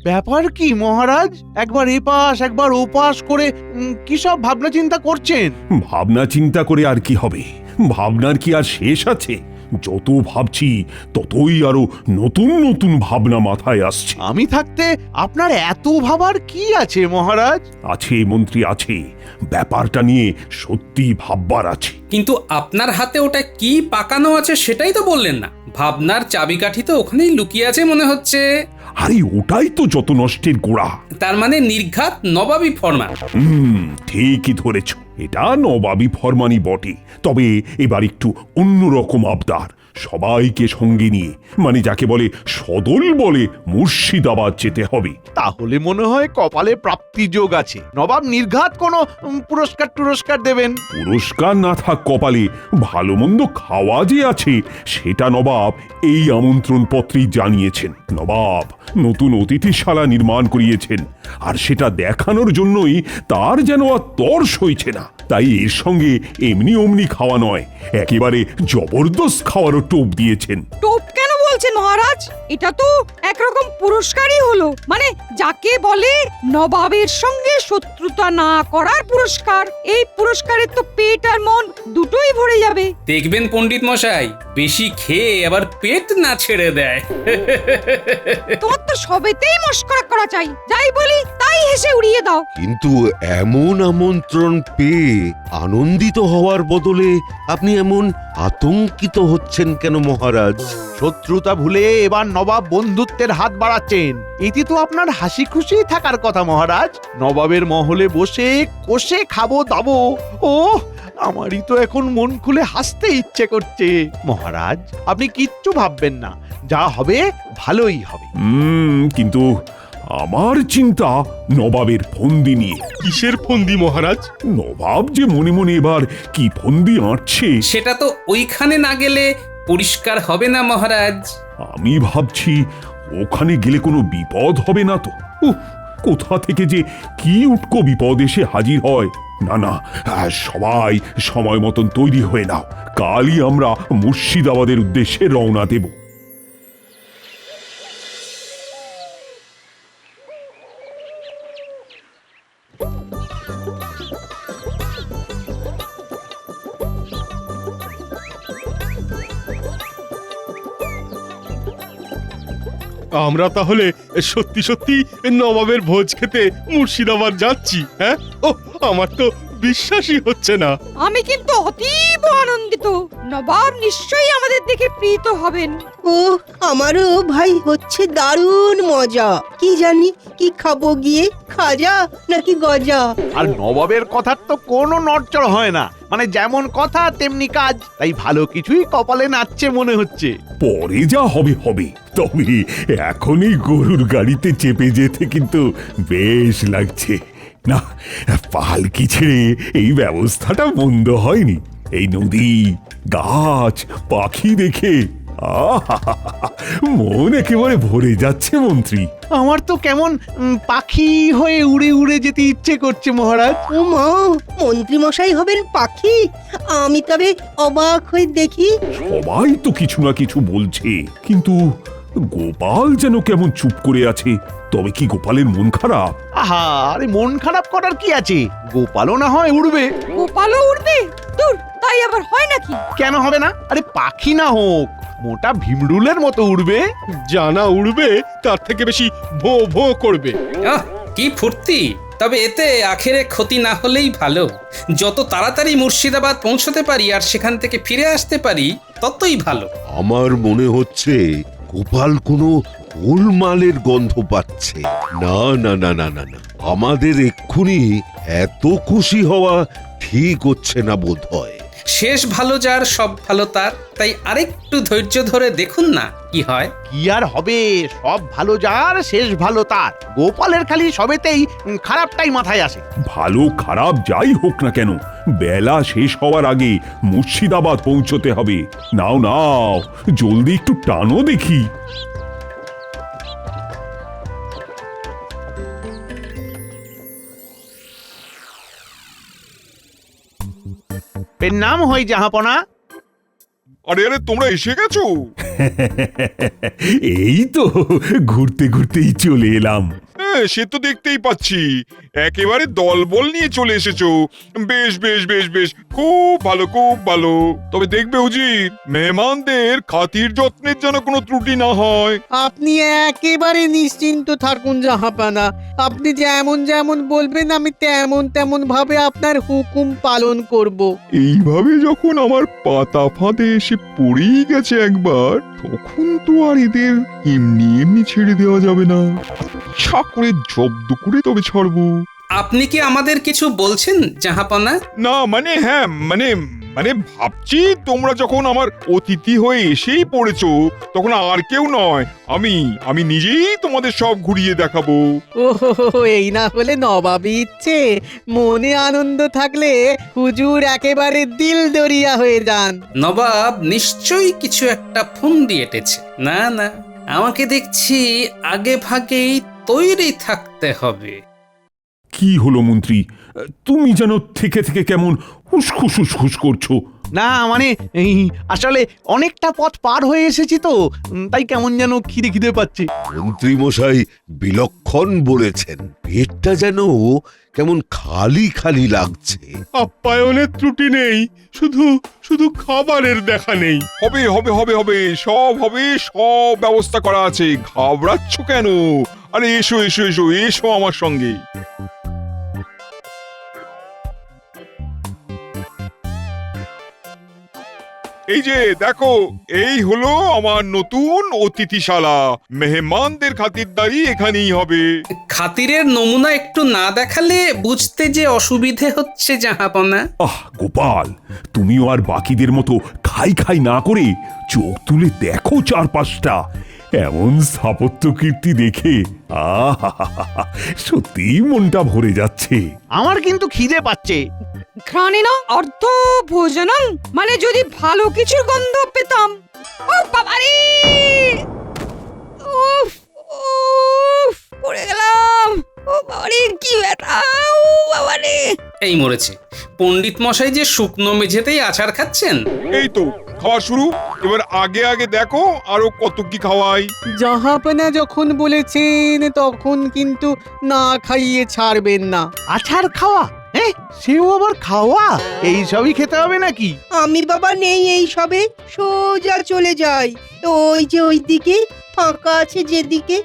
ব্যাপার কি মহারাজ? একবার এপাশ একবার ওপাশ করে কি সব ভাবনা চিন্তা করছেন? ভাবনা চিন্তা করে আর কি হবে? ভাবনার কি আর শেষ আছে? যত ভাবছি ততই আরো নতুন নতুন ভাবনা মাথায় আসছে। আমি থাকতে আপনার এত ভাবার কি আছে মহারাজ? আছে মন্ত্রী, আছে। ব্যাপারটা নিয়ে সত্যি ভাববার আছে। কিন্তু আপনার হাতে ওটা কি পাকানো আছে সেটাই তো বললেন না। ভাবনার চাবিকাঠি তো ওখানেই লুকিয়ে আছে মনে হচ্ছে। আরে ওটাই তো যত নষ্টের গোড়া। তার মানে নির্ঘাত নবাবী ফরমান। ঠিকই ধরেছ, এটা নবাবী ফরমানই বটে। তবে এবার একটু অন্যরকম আবদার। সবাইকে সঙ্গে নিয়ে, মানে যাকে বলে সদল বলে মুর্শিদাবাদ যেতে হবে। তাহলে মনে হয় কপালে প্রাপ্তি যোগ আছে। নবাব নির্ঘাত কোনো পুরস্কার দেবেন। পুরস্কার না থাক কপালে, ভালো মন্দ খাওয়া যে আছে সেটা নবাব এই আমন্ত্রণ পত্রেই জানিয়েছেন। নবাব নতুন অতিথিশালা নির্মাণ করিয়েছেন, আর সেটা দেখানোর জন্যই তার যেন আর তর সইছে না। তাই এর সঙ্গে এমনি অমনি খাওয়া নয়, একেবারে জবরদস্ত খাওয়ারও টোপ দিয়েছেন। টোপ কেন বলছেন মহারাজ? এটা তো একরকম পুরস্কারই হলো, মানে যাকে বলে নবাবের সঙ্গে শত্রুতা না করার পুরস্কার। এই পুরস্কারে তো পেট আর মন দুটোই ভরে যাবে। দেখবেন পণ্ডিত মশাই, বেশি খেয়ে আবার পেট না ছেড়ে দেয়। তোমার তো সবেতেই মস্করা করা চাই, যাই বলি তাই হেসে উড়িয়ে দাও। কিন্তু এমন আমন্ত্রণ পেয়ে আনন্দিত হওয়ার বদলে আপনি এমন আতঙ্কিত হচ্ছেন কেন মহারাজ? শত্রুতা ভুলে এবার নবাব বন্ধুত্বের হাত বাড়াচ্ছেন। এতে তো আপনার হাসি খুশি থাকার কথা মহারাজ। নবাবের মহলে বসে কষে খাবো দাবো। ওহ, আমারই তো এখন মন খুলে হাসতে ইচ্ছে করছে। মহারাজ আপনি কিচ্ছু ভাববেন না, যা হবে ভালোই হবে। কিন্তু আমার চিন্তা নবাবের ফন্দি নিয়ে। কিসের ফন্দি মহারাজ? নবাব যে মনে মনে এবার কি ফন্দি আঁটছে সেটা তো ওইখানে না গেলে পরিষ্কার হবে না মহারাজ। আমি ভাবছি ওখানে গেলে কোনো বিপদ হবে না তো? কোথা থেকে যে কি উটকো বিপদ এসে হাজির হয়। না না, সবাই সময় মতন তৈরি হয়ে নাও। কালই আমরা মুর্শিদাবাদের উদ্দেশ্যে রওনা দেব। আমরা তাহলে সত্যি সত্যি নবাবের ভোজ খেতে মুর্শিদাবাদ যাচ্ছি? হ্যাঁ, ও আমার তো বিশ্বাসই হচ্ছে না। আমি কিন্তু অতীব আনন্দিত। নবাব নিশ্চয়ই আমাদের দেখে প্রীত হবেন। ও আমারও ভাই হচ্ছে দারুণ মজা। কি জানি কি খাবো গিয়ে, খাজা নাকি গজা? আর নবাবের কথার তো কোনো নড়চড় হয় না, মানে যেমন কথা তেমনি কাজ। তাই ভালো কিছুই কপালে নাচছে মনে হচ্ছে। পরে যা হবে হবে, তবে এখনই গরুর গাড়িতে চেপে যেতে কিন্তু বেশ লাগছে। না, পালকি ছেড়ে এই ব্যবস্থাটা মন্দ হয়নি। এই নদী, গাছ, পাখি দেখে মন একেবারে ভরে যাচ্ছে মন্ত্রী। আমার তো কেমন পাখি হয়ে উড়ে উড়ে যেতে ইচ্ছে করছে মহারাজ। ও মা, মন্ত্রী মশাই হবেন পাখি? আমি তবে অবাক হয়ে দেখি। সবাই তো কিছু না কিছু বলছে, কিন্তু গোপাল যেন কেমন চুপ করে আছে। তবে কি গোপালের মন খারাপ? আহা, আরে মন খারাপ করার কি আছে? গোপালও না হয় উড়বে। গোপালও উঠবে? দূর, তাই আবার হয় নাকি? কেন হবে না? আরে পাখি না হোক, মোটা ভীমরুলের মতো উড়বে। জানা উড়বে তার থেকে বেশি ভো ভো করবে। কি ফুর্তি! তবে এতে আখেরে ক্ষতি না হলেই ভালো। যত তাড়াতাড়ি মুর্শিদাবাদ পৌঁছতে পারি আর সেখান থেকে ফিরে আসতে পারি ততই ভালো। আমার মনে হচ্ছে গোপাল কোনো গোলমালের গন্ধ পাচ্ছে। না না না না না না, আমাদের এক্ষুনি এত খুশি হওয়া ঠিক হচ্ছে না বোধ হয়। শেষ ভালো যার সব ভালো তার, তাই আরেকটু ধৈর্য ধরে দেখুন না কি হয়। কি আর হবে, সব ভালো যার শেষ ভালো তার। গোপালের খালি সবেতেই খারাপটাই মাথায় আসে। ভালো খারাপ যাই হোক না কেন, বেলা শেষ হওয়ার আগে মুর্শিদাবাদ পৌঁছতে হবে। নাও নাও, জলদি একটু টানো দেখি। পেন নাম হয় জাহাপনা। আরে আরে তোমরা এসে গেছো? এই তো ঘুরতে ঘুরতেই চলে এলাম। হ্যাঁ সে তো দেখতেই পাচ্ছি, একেবারে দলবল নিয়ে চলে এসেছো। বেশ বেশ বেশ বেশ, খুব ভালো খুব ভালো। তবে দেখবে উজির, মেহমানদের খাতির যত্নের যেন কোনো ত্রুটি না হয়। আপনি একেবারে নিশ্চিন্ত থাকুন জাহাপানা। আপনি যেমন যেমন বলবেন আমি তেমন তেমন ভাবে আপনার হুকুম পালন করব। এইভাবে যখন আমার পাতা ফাঁদে এসে পড়েই গেছে একবার, তখন তো আর এদের এমনি এমনি ছেড়ে দেওয়া যাবে না। ইচ্ছা করে জব্দ করে তবে ছাড়বো। আপনি কি আমাদের কিছু বলছেন জাহাপনা? না মানে হ্যাঁ মানে মানে ভাবছি তোমরা যখন আমার অতিথি হয়ে এসেই পড়েছো, তখন আর কেউ নয়, আমি নিজেই তোমাদের সব ঘুরিয়ে দেখাবো। ও এই না হলে নবাবী ইচ্ছে। মনে আনন্দ থাকলে হুজুর একেবারে দিল দরিয়া হয়ে যান। নবাব নিশ্চয়ই কিছু একটা ফন্দি এঁটেছে। না না, আমাকে দেখছি আগে ভাগেই তৈরি থাকতে হবে। কি হলো মন্ত্রী, তুমি যেন থেকে থেকে কেমন উসখুস উসখুস করছো? না মানে আসলে অনেকটা পথ পার হয়ে এসেছি তো, তাই কেমন যেন খিদে খিদে পাচ্ছে। মন্ত্রী মশাই বিলক্ষণ বলেছেন, পেটটা যেন কেমন খালি খালি লাগছে। আপ্যায়নের ত্রুটি নেই, শুধু শুধু খাবারের দেখা নেই। হবে হবে হবে হবে, সব হবে, সব ব্যবস্থা করা আছে। ঘাবড়াচ্ছ কেন? আরে এসো এসো এসো এসো আমার সঙ্গে। এই যে দেখো, এই হলো আমার নতুন অতিথিশালা। মেহমানদের খাতিরদারি এখানেই হবে। খাতিরের নমুনা একটু না দেখালে বুঝতে যে অসুবিধে হচ্ছে জাহাপনা। আহ গোপাল, তুমিও আর বাকিদের মতো খাই খাই না করে চোখ তুলে দেখো চারপাশটা। এমন স্থাপত্য কীর্তি দেখে সত্যি মনটা ভরে যাচ্ছে। আমার কিন্তু খিদে পাচ্ছে। ঘ্রাণেন অর্ধ ভোজনং, মানে যদি ভালো কিছুর গন্ধ পেতাম। ও বাবারে, উফ উফ, পড়ে গেলাম। ও বাবারে কি ব্যথা, ও বাবারে। এই মরেছে, পণ্ডিত মশাই যে শুকনো মেঝেতেই আছাড় খাচ্ছেন। এই তো খাওয়া শুরু। এবার আগে আগে দেখো আরো কত কি খাওয়াই। জাহাপানা যখন বলেছেন তখন কিন্তু না খাইয়ে ছাড়বেন না। আছাড় খাওয়া? সেও আবার খাওয়া? এই সবই খেতে হবে নাকি? আমি বাবা নেই এই সবে, সোজা চলে যাই। ওই যে ওই দিকে ফাঁকা আছে যেদিকে।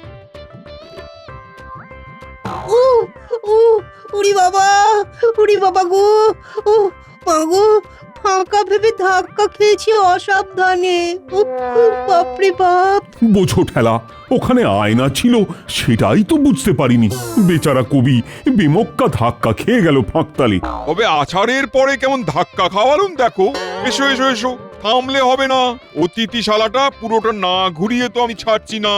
উ উ উড়ি বাবা গো, ও মা গো, ফাঁকা ভেবে ধাক্কা খেয়েছি অসাবধানে। বাপরে বাপ। বোঝো ঠেলা, ওখানে আয়না ছিল সেটাই তো বুঝতে পারিনি। বেচারা কবি বেমক্কা ধাক্কা খেয়ে গেল ফাঁকতালে। তবে আছাড়ের পরে কেমন ধাক্কা খাওয়ালুন দেখো। এসো এসো এসো, থামলে হবে না। অতিথিশালাটা পুরোটা না ঘুরিয়ে তো আমি ছাড়ছি না।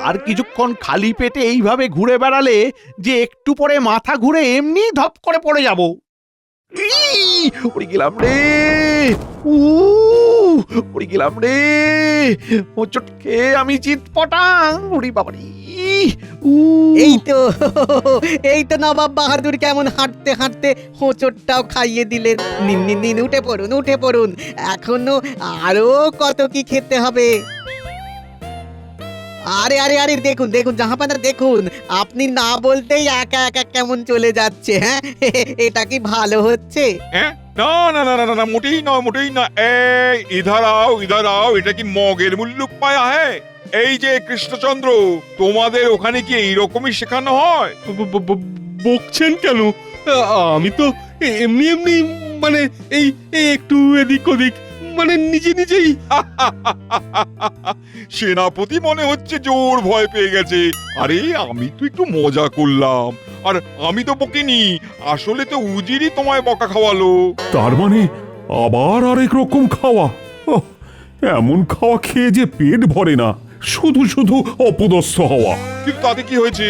আর কিছুক্ষণ খালি পেটে এইভাবে ঘুরে বেড়ালে যে একটু পরে মাথা ঘুরে এমনি ধপ করে পড়ে যাব। উড়ে গেলাম রে, উড়ে গেলাম রে, হোঁচট খেয়ে আমি চিৎপটাং। উড়ি বাবারি। এই তো নবাব বাহাদুর কেমন হাঁটতে হাঁটতে হোঁচটটাও খাইয়ে দিলেন। নিন নিন নিন, উঠে পড়ুন উঠে পড়ুন, এখনো আরো কত কি খেতে হবে। আরে আরে আরে দেখুন দেখুন জাহাপানা, দেখুন আপনি না বলতেই একা একা কেমন চলে যাচ্ছে। হ্যাঁ, এটা কি ভালো হচ্ছে? হ্যাঁ না না না না না, মোটেই না মোটেই না। এই ইধার আও, এটা কি মগের মুল্লুক পায়া? হ্যাঁ এই যে কৃষ্ণচন্দ্র, তোমাদের ওখানে কি এইরকমই শেখানো হয়? বকছেন কেন? আমি তো এমনি এমনি মানে এই একটু এদিক ওদিক মানে নিজে নিজেই। সেনাপতি মনে হচ্ছে জোর ভয় পেয়ে গেছে। আরে আমি তো একটু মজা করলাম, আর আমি তো বকিনি। আসলে তো উজিরই তোমায় বকা খাওয়ালো। তার মানে আবার আরেক রকম খাওয়া? ওহ, এমন খাওয়া খেয়ে যে পেট ভরে না, শুধু শুধু অপদস্থ হওয়া। কিন্তু তাতে কি হয়েছে?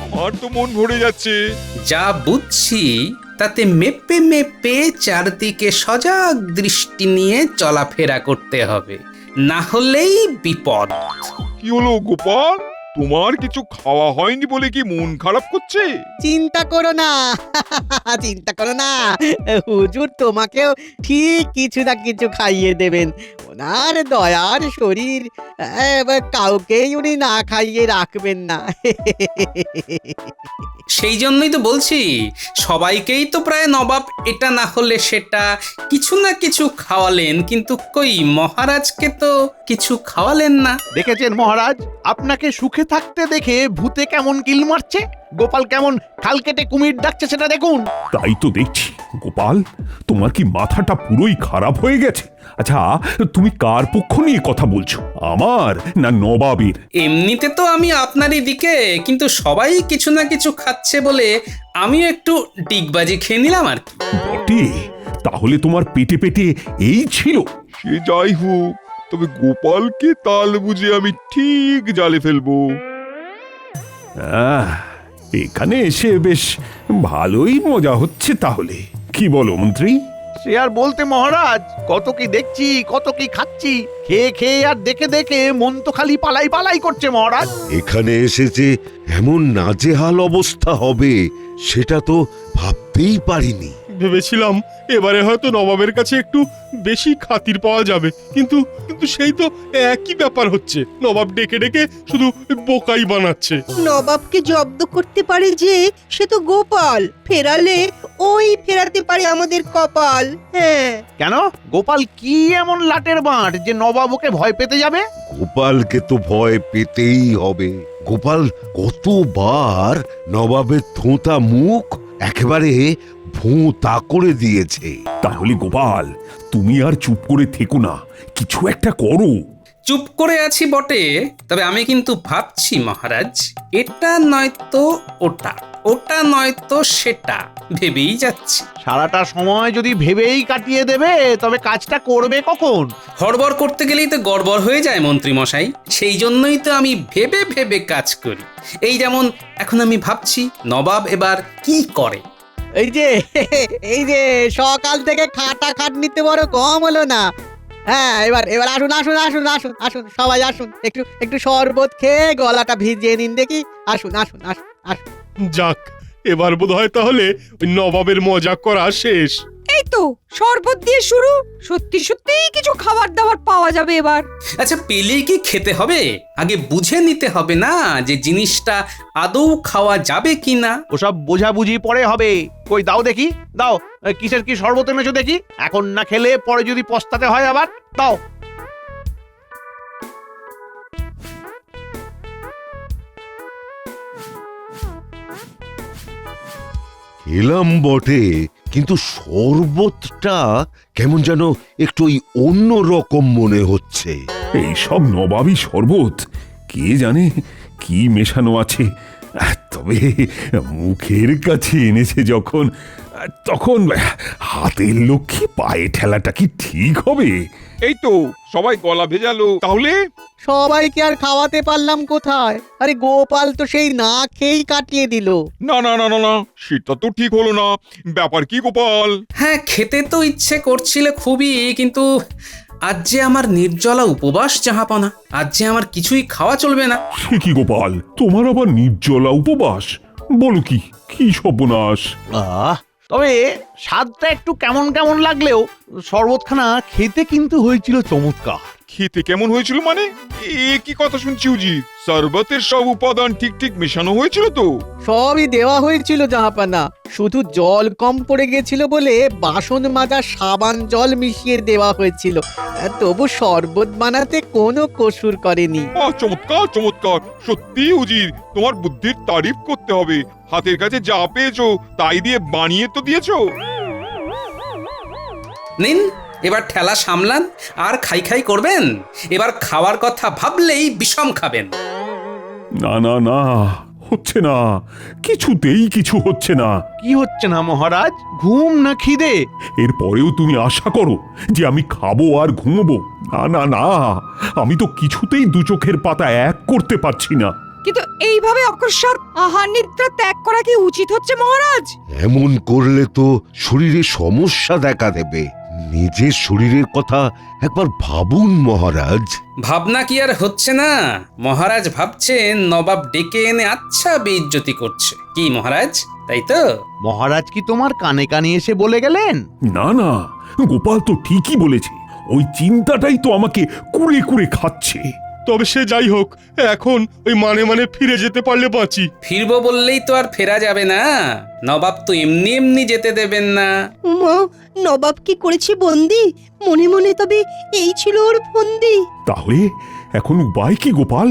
আমার তো মন ভরে যাচ্ছে। যা বুঝছি তাতে মেপে মেপে চারদিকে সজাগ দৃষ্টি নিয়ে চলাফেরা করতে হবে, না হলেই বিপদ। কি হলো গোপাল, তোমার কিছু খাওয়া হয়নি বলে কি মন খারাপ করছে? চিন্তা করো না চিন্তা করো না, হুজুর তোমাকেও ঠিক কিছু না কিছু খাইয়ে দেবেন। ওনার দয়ার শরীর, এবার কাউকেই উনি না খাইয়ে রাখবেন না। সেই জন্যই তো বলছি, সবাইকেই তো প্রায় নবাব এটা না হলে সেটা কিছু না কিছু খাওয়ালেন, কিন্তু কই মহারাজকে তো কিছু খাওয়ালেন না। দেখেছেন মহারাজ, আপনাকে সুখে থাকতে দেখে ভূতে কেমন কিল মারছে, গোপাল কেমন খাল কেটে কুমির ডাকছে সেটা দেখুন। তাই তো দেখছি গোপাল, তোমার কি মাথাটা পুরোই খারাপ হয়ে গেছে? আচ্ছা, তুমি কার পক্ষ নিয়ে কথা বলছো, আমার না নবাবের? এমনিতে তো আমি আপনারই দিকে, কিন্তু সবাই কিছু না কিছু খাচ্ছে বলে আমিও একটু ডিগবাজি খেয়ে নিলাম আর কি। বটে, তাহলে তোমার পেটে পেটে এই ছিল? সে যাই হোক, তবে গোপালকে তাল বুঝে আমি ঠিক জালে ফেলবো। আহ, এখানে এসে বেশ ভালোই মজা হচ্ছে তাহলে, কি বলো মন্ত্রী? সে আর বলতে মহারাজ, কত কি দেখছি, কত কি খাচ্ছি, খেয়ে খেয়ে আর দেখে দেখে মন তো খালি পালাই পালাই করছে মহারাজ। এখানে এসে যে এমন নাজেহাল অবস্থা হবে সেটা তো ভাবতেই পারিনি। ভেবেছিলাম এবারে হয়তো নবাবের কাছে একটু বেশি খাতির পাওয়া যাবে, কিন্তু কিন্তু সেই তো একই ব্যাপার হচ্ছে, নবাব ডেকে ডেকে শুধু বোকাই বানাচ্ছে। নবাবকে জব্দ করতে পারে যে সে তো গোপাল, ফেরালে ওই ফেরাতে পারে আমাদের কপাল। হ্যাঁ, কেন গোপাল কি এমন লাটের বাঁট যে নবাব ওকে ভয় পেতে যাবে? গোপালকে তো ভয় পেতেই হবে। গোপাল কতবার নবাবের থোঁতা মুখ একেবারে ভোঁতা করে দিয়েছে। তাহলে গোপাল, তুমি আর চুপ করে থেকো না, কিছু একটা করো। চুপ করে আছি বটে, তবে আমি কিন্তু ভাবছি মহারাজ, এটা নয়তো ওটা, ওটা নয়তো সেটা, ভেবেই যাচ্ছি। সারাটা সময় যদি ভেবেই কাটিয়ে দেবে তবে কাজটা করবে কখন? হড়বড় করতে গেলেই তো গড়বড় হয়ে যায় মন্ত্রী মশাই, সেই জন্যই তো আমি ভেবে ভেবে কাজ করি। এই যেমন এখন আমি ভাবছি নবাব এবার কি করে। এই যে সকাল থেকে খাটা খাটনিতে বড় কম হলো না। হ্যাঁ, এবার এবার আসুন আসুন আসুন আসুন আসুন সবাই আসুন, একটু একটু শরবত খেয়ে গলাটা ভিজিয়ে নিন দেখি। আসুন আসুন আসুন আসুন। যাক, এবার বোধহয় তাহলে ওই নবাবের মজা করা শেষ। এই তো শরবত দিয়ে শুরু, সত্যি সত্যিই কিছু খাবার দাবার পাওয়া যাবে এবার। আচ্ছা, পেলেই কি খেতে হবে? আগে বুঝে নিতে হবে না যে জিনিসটা আদৌ খাওয়া যাবে কিনা। ওসব বোঝাবুঝি পরে হবে। কই দাও দেখি, দাও কিসের কি শরবত এনেছো দেখি, এখন না খেলে পরে যদি পস্তাতে হয় আবার। দাও। এলাম বটে, কিন্তু শরবতটা কেমন যেন একটু ওই অন্য রকম মনে হচ্ছে। এইসব নবাবী শরবত, কে জানে কি মেশানো আছে। তবে মুখের কাছে এনেছে যখন, তখন হাতের লক্ষ্মী পায়ে ঠেলাটা কি ঠিক হবে? এই তো সবাই গলা ভেজালো, তাহলে সবাইকে আর খাওয়াতে পারলাম কোথায়? আরে গোপাল তো সেই না খেয়েই কাটিয়ে দিল। না না না না না, সেটা তো ঠিক হলো না। ব্যাপার কি গোপাল? হ্যাঁ, খেতে তো ইচ্ছে করছিল খুবই, কিন্তু আজ যে আমার নির্জলা উপবাস জাহাপনা, আজ যে আমার কিছুই খাওয়া চলবে না। সে কি গোপাল, তোমার আবার নির্জলা উপবাস? বলো কি, কি সর্বনাশ! তবে স্বাদটা একটু কেমন কেমন লাগলেও শরবতখানা খেতে কিন্তু হয়েছিল চমৎকার। খেতে কেমন হয়েছিল মানে? এ কি কথা শুনছি উজি? শরবতের সব উপাদান ঠিক ঠিক মেশানো হয়েছিল তো? সবই দেওয়া হয়েছিল জাহাপানা, শুধু জল কম পড়ে গেছিল বলে বাসন মাজা সাবান জল মিশিয়ে দেওয়া হয়েছিল। তবু শরবত বানাতে কোনো কসুর করেনি। চমৎকার চমৎকার, সত্যি উজির, তোমার বুদ্ধির তারিফ করতে হবে। হাতের কাছে যা পেয়েছো তাই দিয়ে বানিয়ে তো দিয়েছো। নিন, এবার ঠেলা সামলান আর খাই খাই করবেন। এবার খাওয়ার কথা ভাবলেই বিষম খাবেন। না না না, হচ্ছে না, কিছুতেই কিছু হচ্ছে না। কি হচ্ছে না মহারাজ? ঘুম না খিদে? এরপরেও তুমি আশা করো যে আমি খাবো আর ঘুমবো? না না না, আমি তো কিছুতেই দু চোখের পাতা এক করতে পারছি না। কিন্তু এইভাবে অকস্মাৎ আহার নিদ্রা ত্যাগ করা কি উচিত হচ্ছে মহারাজ? এমন করলে তো শরীরে সমস্যা দেখা দেবে। নিজের শরীরের কথা একবার ভাবুন মহারাজ। ভাবনা কি আর হচ্ছে না? মহারাজ ভাবছেন নবাব ডেকে এনে আচ্ছা বেইজ্জতি করছে। কি মহারাজ, তাই তো? মহারাজ কি তোমার কানে কানে এসে বলে গেলেন? না না, গোপাল তো ঠিকই বলেছে। ওই চিন্তাটাই তো আমাকে কুড়ে কুড়ে খাচ্ছে। তবে সে যাই হোক, এখন ওই মানে মানে ফিরে যেতে পারলে বাঁচি। ফিরবো বললেই তো আর ফেরা যাবে না। নবাব তো এমনি এমনি যেতে দেবেন না। মা, নবাব কি করেছে বন্দি? মনে মনে তবে এই ছিল ওর ফন্দি। তাহলে এখন উপায় কি গোপাল?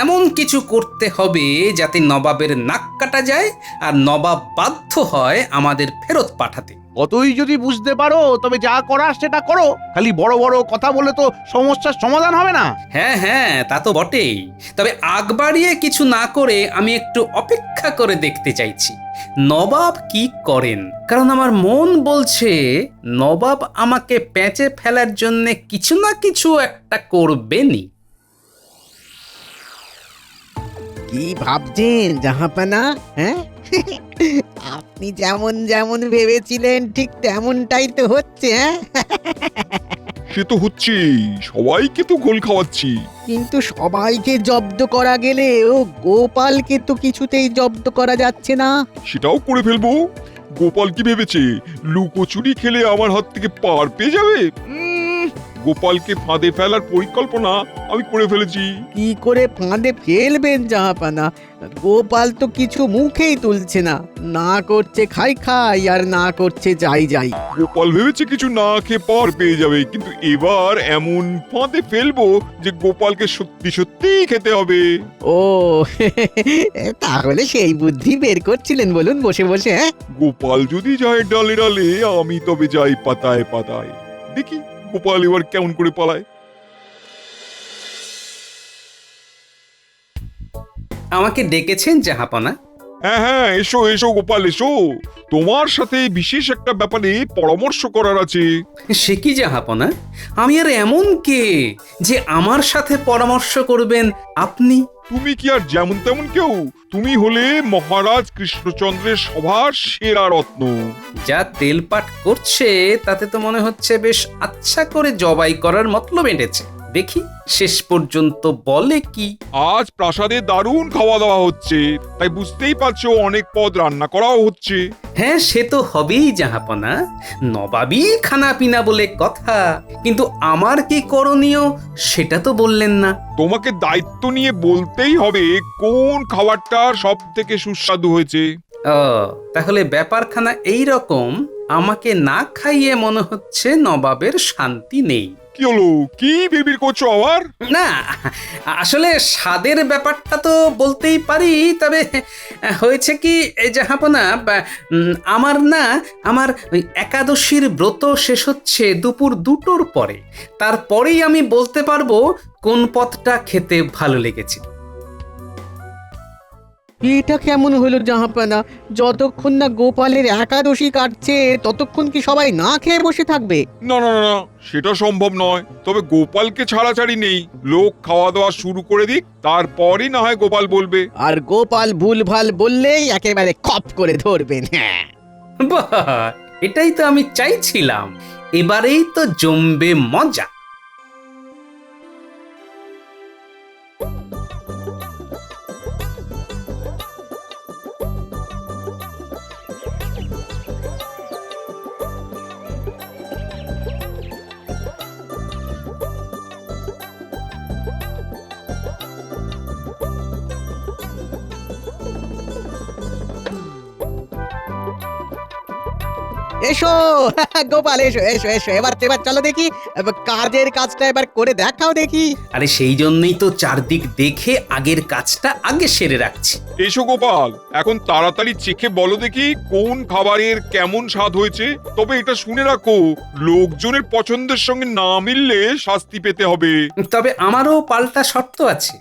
এমন কিছু করতে হবে যাতে নবাবের নাক কাটা যায় আর নবাব বাধ্য হয় আমাদের ফেরত পাঠাতে। কতই যদি বুঝতে পারো তবে যা করার সেটা করো। খালি বড় বড় কথা বলে তো সমস্যার সমাধান হবে না। হ্যাঁ হ্যাঁ, তা তো বটেই। তবে আগ বাড়িয়ে কিছু না করে আমি একটু অপেক্ষা করে দেখতে চাইছি নবাব কি করেন। কারণ আমার মন বলছে নবাব আমাকে প্যাঁচে ফেলার জন্য কিছু না কিছু একটা করবেনই। কি ভাবছেন জাহাপানা? হ্যাঁ, আপনি যেমন যেমন ভেবেছিলেন ঠিক তেমনটাই তো হচ্ছে। হ্যাঁ, সে তো হচ্ছে, সবাইকে তো গোল খাওয়াচ্ছি। কিন্তু সবাইকে জব্দ করা গেলেও গোপালকে তো কিছুতেই জব্দ করা যাচ্ছে না। সেটাও করে ফেলবো। গোপাল কি ভেবেছে লুকোচুরি খেলে আমার হাত থেকে পার পেয়ে যাবে? গোপালকে ফাঁদে ফেলার পরিকল্পনা আমি করে ফেলেছি। কি করে ফাঁদে ফেলবেন জাহাপানা? গোপাল তো কিছু মুখেই তুলছে না, না করছে খাই খাই আর না করছে যাই যাই। গোপাল ভেবেছে কিছু না খেয়ে পার পেয়ে যাবে, কিন্তু এবার এমন ফাঁদে ফেলবো যে গোপালকে সত্যি সত্যি খেতে হবে। ও, তাহলে সেই বুদ্ধি বের করছিলেন বলুন বসে বসে? হ্যাঁ, গোপাল যদি যায় ডালে ডালে, আমি তবে যাই পাতায় পাতায়। দেখি গোপাল এবার কেমন করে পালায়। আমাকে ডেকেছেন জাহাপনা? হ্যাঁ হ্যাঁ, এসো এসো গোপাল এসো। তোমার সাথে বিশেষ একটা ব্যাপারে পরামর্শ করার আছে। সে কি জাহাপনা? আমি আর এমন কে যে আমার সাথে পরামর্শ করবেন আপনি? তুমি কি আর যেমন তেমন কেউ? তুমি হলে মহারাজ কৃষ্ণচন্দ্রের সভার সেরা রত্ন। যা তেলপাট করছে তাতে তো মনে হচ্ছে বেশ আচ্ছা করে জবাই করার মতলব এঁটেছে। দেখি শেষ পর্যন্ত বলে কি। আজ প্রাসাদে দারুণ খাওয়া দাওয়া হচ্ছে, তাই বুঝতেই পারছো অনেক পদ রান্না করাও হচ্ছে। হ্যাঁ, সে তো হবেই জাহাপনা। নবাবই খানা পিনা বলে কথা, কিন্তু আমার কি করণীয় সেটা তো বললেন না। তোমাকে দায়িত্ব নিয়ে বলতেই হবে কোন খাবারটা সব থেকে সুস্বাদু হয়েছে। ও, তাহলে ব্যাপারখানা এই রকম। আমাকে না খাইয়ে মনে হচ্ছে নবাবের শান্তি নেই। কি হলো, কি বিড়বিড় করছো আবার? না, আসলে স্বাদের ব্যাপারটা তো বলতেই পারি। তবে হয়েছে কি জাহাপনা, আমার ওই একাদশীর ব্রত শেষ হচ্ছে দুপুর 2টোর পরে। তারপরেই আমি বলতে পারবো কোন পদটা খেতে ভালো লেগেছে। এটা কেমন হলো জাহাপানা? যতক্ষণ না গোপালের একাদশী কাটছে ততক্ষণ কি সবাই না খেয়ে বসে থাকবে? না না না না, সেটা সম্ভব নয়। তবে গোপালকে ছাড়াছাড়ি নেই। লোক খাওয়া দাওয়া শুরু করে দিক, তারপরই না হয় গোপাল বলবে। আর গোপাল ভুলভাল বললেই একেবারে খপ করে ধরবেন। হ্যাঁ, বাহ, এটাই তো আমি চাইছিলাম। এবারেই তো জমবে মজা। এসো গোপাল, এসো এসো এসো। এবার এবার চলো দেখি, এবার কাজের কাজটা এবার করে দেখাও দেখি। আরে সেই জন্যই তো চারদিক দেখে আগের কাজটা আগে সেরে রাখছি। এসো গোপাল, এখন তাড়াতাড়ি চেখে বলো দেখি কোন খাবারের কেমন স্বাদ হয়েছে। তবে এটা শুনে রাখো, লোকজনের পছন্দের সঙ্গে না মিললে শাস্তি পেতে হবে। তবে আমারও পাল্টা শর্ত আছে।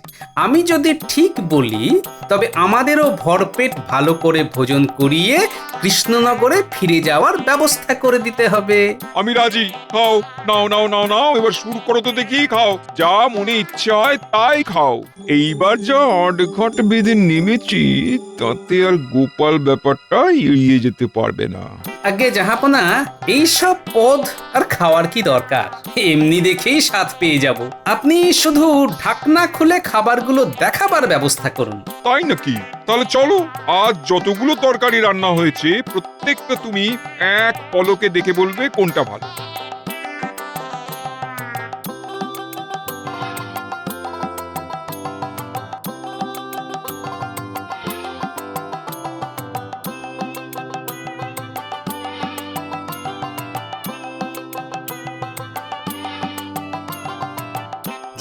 আমি যদি ঠিক বলি তবে আমাদেরও ভরপেট ভালো করে ভোজন করিয়ে কৃষ্ণনগরে ফিরে যাওয়ার ব্যবস্থা করে দিতে হবে। আমি রাজি। খাও, নাও নাও নাও নাও, এবার শুরু করো তো দেখি। খাও, যা মনে ইচ্ছে হয় তাই খাও। এইবার যা আটঘাট বেঁধে নেমেছি তাতে আর গোপাল ব্যাপারটা এড়িয়ে যেতে পারবে না। আগে জাহাপনা এইসব পদ আর খাওয়ার কি দরকার, এমনি দেখেই স্বাদ পেয়ে যাব। আপনি শুধু ঢাকনা খুলে খাবারগুলো দেখাবার ব্যবস্থা করুন। তাই নাকি? তাহলে চলো, আজ যতগুলো তরকারি রান্না হয়েছে প্রত্যেকটা তুমি এক পলকে দেখে বলবে কোনটা ভালো।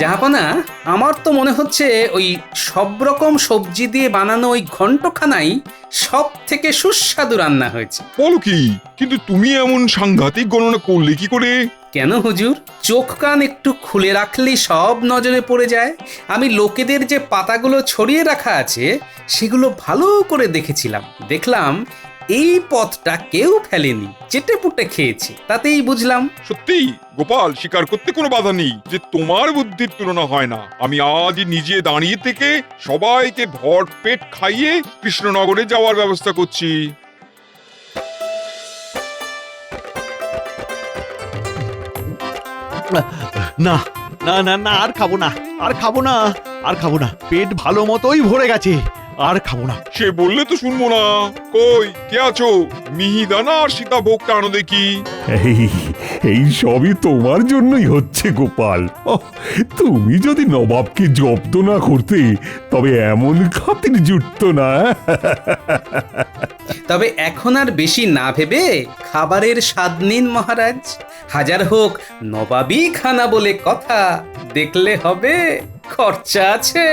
জাহাপনা, আমার তো মনে হচ্ছে ওই সব রকম সবজি দিয়ে বানানো ওই ঘন্টখানাই সব থেকে সুস্বাদু রান্না হয়েছে। বলো কি? কিন্তু তুমি এমন সাংঘাতিক গণনা করলে কি করে? কেন হুজুর, চোখ কান একটু খুলে রাখলেই সব নজরে পড়ে যায়। আমি লোকেদের যে পাতাগুলো ছড়িয়ে রাখা আছে সেগুলো ভালো করে দেখেছিলাম। দেখলাম এই পথটা কেউ ফেলেনি, চেটে পুটে খেয়েছে, তাতেই বুঝলাম। সত্যি গোপাল, স্বীকার করতে কোনো বাধা নেই যে তোমার বুদ্ধির তুলনা হয় না। আমি আজই নিজে দাঁড়িয়ে থেকে সবাইকে ভর পেট খাইয়ে কৃষ্ণনগরে যাওয়ার ব্যবস্থা করছি। না না না না, আর খাবো না, আর খাবো না, আর খাবো না, পেট ভালো মতোই ভরে গেছে, আর খাবো না। সে বললে তো শুনবো না। কই কে আছো? মিহিদানা আর সীতাভোগটা আনো দেখি। এই সবই তোমার জন্যই হচ্ছে গোপাল। ওহ, তুমি যদি নবাবকে জব্দ না করতে তবে এমন খাতির জুটতো না। তবে এখন আর বেশি না ভেবে খাবারের স্বাদ নিন মহারাজ। হাজার হোক নবাবী খানা বলে কথা, দেখলে হবে খরচা আছে।